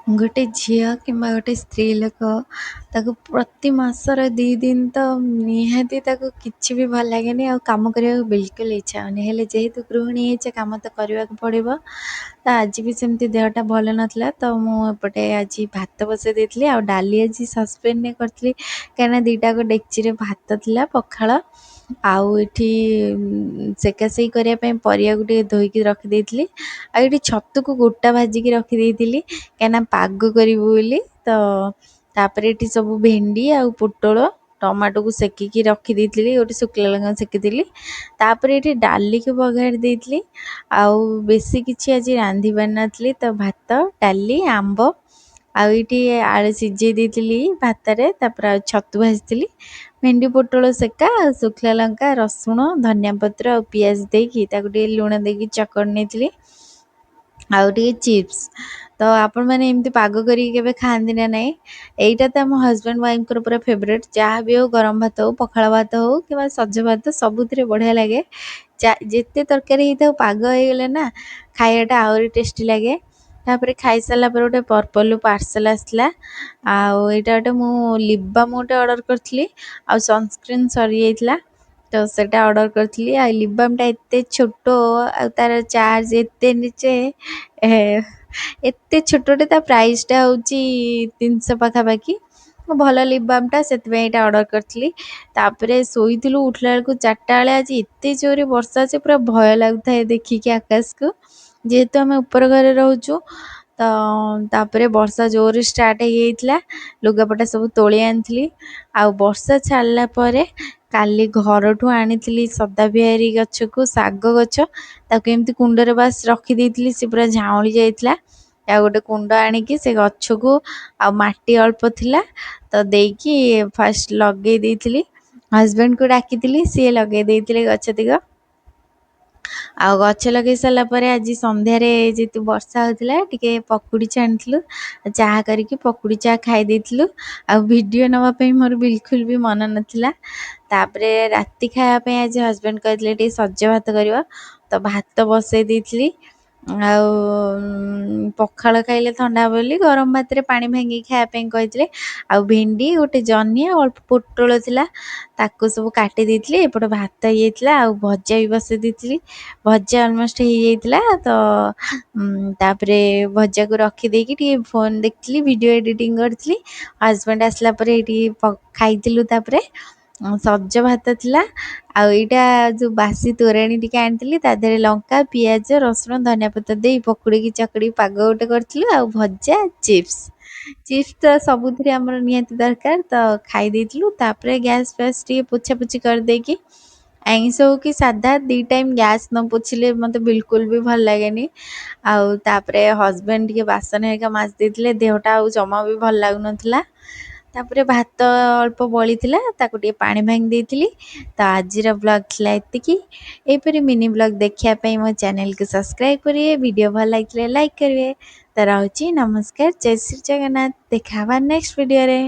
ଗୋଟେ ଝିଅ କିମ୍ବା ଗୋଟେ ସ୍ତ୍ରୀ ଲୋକ ତାକୁ ପ୍ରତି ମାସର 2 ଦିନ ତ ନିହାତି ତାକୁ କିଛି ବି ଭଲ ଲାଗେନି ଆଉ କାମ କରିବାକୁ ବିଲକୁଲ ଇଚ୍ଛା ହେଉନି। ହେଲେ ଯେହେତୁ ଗୃହିଣୀ ହେଇଛେ କାମ ତ କରିବାକୁ ପଡ଼ିବ। ତ ଆଜି ବି ସେମିତି ଦେହଟା ଭଲ ନଥିଲା ତ ମୁଁ ଏପଟେ ଆଜି ଭାତ ବସାଇ ଦେଇଥିଲି ଆଉ ଡାଲି ଆଜି ସସ୍ପେନ୍ରେ କରିଥିଲି କାହିଁକିନା ଦୁଇଟାକ ଡେକ୍ଚିରେ ଭାତ ଥିଲା ପଖାଳ ଆଉ ଏଠି ସେକାସେକି କରିବା ପାଇଁ ପରିବାକୁ ଟିକେ ଧୋଇକି ରଖିଦେଇଥିଲି ଆଉ ଏଠି ଛତୁକୁ ଗୋଟା ଭାଜିକି ରଖିଦେଇଥିଲି କାହିଁକିନା ପାଗ କରିବୁ ବୋଲି। ତ ତାପରେ ଏଠି ସବୁ ଭେଣ୍ଡି ଆଉ ପୋଟଳ ଟମାଟୋକୁ ସେକିକି ରଖିଦେଇଥିଲି, ଗୋଟେ ଶୁଖିଲା ଲଙ୍କା ସେକିଥିଲି। ତାପରେ ଏଠି ଡାଲିକୁ ବଘାରି ଦେଇଥିଲି ଆଉ ବେଶୀ କିଛି ଆଜି ରାନ୍ଧି ପାରିନଥିଲି। ତ ଭାତ ଡାଲି ଆମ୍ବ ଆଉ ଏଇଠି ଆଳୁ ସିଝେଇ ଦେଇଥିଲି ଭାତରେ, ତାପରେ ଆଉ ଛତୁ ଭାଜିଥିଲି, ଭେଣ୍ଡି ପୋଟଳ ସେକା ଶୁଖିଲା ଲଙ୍କା ରସୁଣ ଧନିଆ ପତ୍ର ଆଉ ପିଆଜ ଦେଇକି ତାକୁ ଟିକେ ଲୁଣ ଦେଇକି ଚକଟି ନେଇଥିଲି ଆଉ ଟିକେ ଚିପ୍ସ। ତ ଆପଣମାନେ ଏମିତି ପାଗ କରିକି କେବେ ଖାଆନ୍ତି ନା ନାହିଁ? ଏଇଟା ତ ଆମ ହଜବେଣ୍ଡ ୱାଇଫଙ୍କର ପୁରା ଫେଭରେଟ୍। ଯାହା ବି ହଉ ଗରମ ଭାତ ହଉ ପଖାଳ ଭାତ ହଉ କିମ୍ବା ସଜ ଭାତ ସବୁଥିରେ ବଢ଼ିଆ ଲାଗେ। ଯେତେ ତରକାରୀ ହେଇଥାଉ ପାଗ ହେଇଗଲେ ନା ଖାଇବାଟା ଆହୁରି ଟେଷ୍ଟି ଲାଗେ। ତାପରେ ଖାଇସାରିଲା ପରେ ଗୋଟେ ପର୍ପଲ୍ରୁ ପାର୍ସଲ୍ ଆସିଥିଲା ଆଉ ଏଇଟା ଗୋଟେ ମୁଁ ଲିପ୍ ବାମ୍ ଗୋଟେ ଅର୍ଡ଼ର କରିଥିଲି ଆଉ ସନସ୍କ୍ରିନ୍ ସରିଯାଇଥିଲା ତ ସେଇଟା ଅର୍ଡ଼ର କରିଥିଲି। ଆଉ ଲିପ୍ ବାମ୍ଟା ଏତେ ଛୋଟ ଆଉ ତା'ର ଚାର୍ଜ ଏତେ ଯେ ଏତେ ଛୋଟଟେ, ତା ପ୍ରାଇସ୍ଟା ହେଉଛି 300 ପାଖାପାଖି। ଭଲ ଲିପ୍ ବାମ୍ଟା ସେଥିପାଇଁ ଏଇଟା ଅର୍ଡ଼ର କରିଥିଲି। ତାପରେ ଶୋଇଥିଲୁ ଉଠିଲା ବେଳକୁ 4ଟା ବେଳେ ଆଜି ଏତେ ଜୋରରେ ବର୍ଷା ଯେ ପୁରା ଭୟ ଲାଗୁଥାଏ ଦେଖିକି ଆକାଶକୁ, ଯେହେତୁ ଆମେ ଉପର ଘରେ ରହୁଛୁ। ତ ତାପରେ ବର୍ଷା ଜୋରରେ ଷ୍ଟାର୍ଟ ହେଇଯାଇଥିଲା, ଲୁଗାପଟା ସବୁ ତୋଳି ଆଣିଥିଲି। ଆଉ ବର୍ଷା ଛାଡ଼ିଲା ପରେ କାଲି ଘରଠୁ ଆଣିଥିଲି ସଦାବିହାରୀ ଗଛକୁ ଶାଗ ଗଛ, ତାକୁ ଏମିତି କୁଣ୍ଡରେ ବାସ୍ ରଖିଦେଇଥିଲି, ସେ ପୁରା ଝାଉଁଳି ଯାଇଥିଲା। ଆଉ ଗୋଟେ କୁଣ୍ଡ ଆଣିକି ସେ ଗଛକୁ ଆଉ ମାଟି ଅଳ୍ପ ଥିଲା ତ ଦେଇକି ଫାଷ୍ଟ ଲଗେଇ ଦେଇଥିଲି। ହଜବେଣ୍ଡକୁ ଡାକିଥିଲି, ସିଏ ଲଗେଇ ଦେଇଥିଲେ ଗଛ ତିକ। ଆଉ ଗଛ ଲଗେଇ ସାରିଲା ପରେ ଆଜି ସନ୍ଧ୍ୟାରେ ଯେହେତୁ ବର୍ଷା ହେଉଥିଲା ଟିକେ ପକୁଡ଼ି ଛାଣିଥିଲୁ, ଚାହା କରିକି ପକୁଡ଼ି ଚାହା ଖାଇ ଦେଇଥିଲୁ। ଆଉ ଭିଡ଼ିଓ ନେବା ପାଇଁ ମୋର ବିଲକୁଲ ବି ମନ ନଥିଲା। ତାପରେ ରାତି ଖାଇବା ପାଇଁ ଆଜି ହଜବେଣ୍ଡ କହିଥିଲେ ଟିକେ ସଜ ଭାତ କରିବ, ତ ଭାତ ବସାଇ ଦେଇଥିଲି। ଆଉ ପଖାଳ ଖାଇଲେ ଥଣ୍ଡା ହେବ ବୋଲି ଗରମ ଭାତରେ ପାଣି ଭାଙ୍ଗିକି ଖାଇବା ପାଇଁ କହିଥିଲେ। ଆଉ ଭେଣ୍ଡି ଗୋଟେ ଜହ୍ନି ଆଉ ଅଳ୍ପ ପୋଟଳ ଥିଲା ତାକୁ ସବୁ କାଟି ଦେଇଥିଲି। ଏପଟେ ଭାତ ହେଇଯାଇଥିଲା ଆଉ ଭଜା ବି ବସାଇ ଦେଇଥିଲି, ଭଜା ଅଲମୋଷ୍ଟ ହେଇଯାଇଥିଲା। ତ ତାପରେ ଭଜାକୁ ରଖିଦେଇକି ଟିକେ ଫୋନ୍ ଦେଖିଥିଲି, ଭିଡ଼ିଓ ଏଡ଼ିଟିଂ କରିଥିଲି। ହଜବେଣ୍ଡ ଆସିଲା ପରେ ଏଇଠି ଖାଇଥିଲୁ। ତାପରେ ସଜ ଭାତ ଥିଲା ଆଉ ଏଇଟା ଯେଉଁ ବାସି ତୋରାଣୀ ଟିକେ ଆଣିଥିଲି, ତା ଦେହରେ ଲଙ୍କା ପିଆଜ ରସୁଣ ଧନିଆ ପତ୍ର ଦେଇ ପକୁଡ଼ିକି ଚକଡ଼ି ପାଗ ଗୋଟେ କରିଥିଲୁ ଆଉ ଭଜା ଚିପ୍ସ। ଚିପ୍ସ ତ ସବୁଥିରେ ଆମର ନିହାତି ଦରକାର, ତ ଖାଇ ଦେଇଥିଲୁ। ତାପରେ ଗ୍ୟାସ୍ ଫ୍ୟାସ୍ ଟିକେ ପୋଛାପୋଛି କରିଦେଇକି, ଆଇଁଷ ହଉ କି ସାଧା 2 ଟାଇମ୍ ଗ୍ୟାସ୍ ନ ପୋଛିଲେ ମୋତେ ବିଲକୁଲ ବି ଭଲ ଲାଗେନି। ଆଉ ତାପରେ ହଜବେଣ୍ଡ ଟିକେ ବାସନ ହେରିକା ମାଜି ଦେଇଥିଲେ, ଦେହଟା ଆଉ ଜମା ବି ଭଲ ଲାଗୁନଥିଲା। ତାପରେ ଭାତ ଅଳ୍ପ ବଳିଥିଲା ତାକୁ ଟିକେ ପାଣି ଭାଙ୍ଗି ଦେଇଥିଲି। ତ ଆଜିର ବ୍ଲଗ୍ ଥିଲା ଏତିକି। ଏହିପରି ମିନି ବ୍ଲଗ୍ ଦେଖିବା ପାଇଁ ମୋ ଚ୍ୟାନେଲକୁ ସବସ୍କ୍ରାଇବ୍ କରିବେ, ଭିଡ଼ିଓ ଭଲ ଲାଗିଥିଲେ ଲାଇକ୍ କରିବେ। ତ ରହୁଛି, ନମସ୍କାର, ଜୟ ଶ୍ରୀ ଜଗନ୍ନାଥ। ଦେଖା ହେବା ନେକ୍ସଟ ଭିଡ଼ିଓରେ।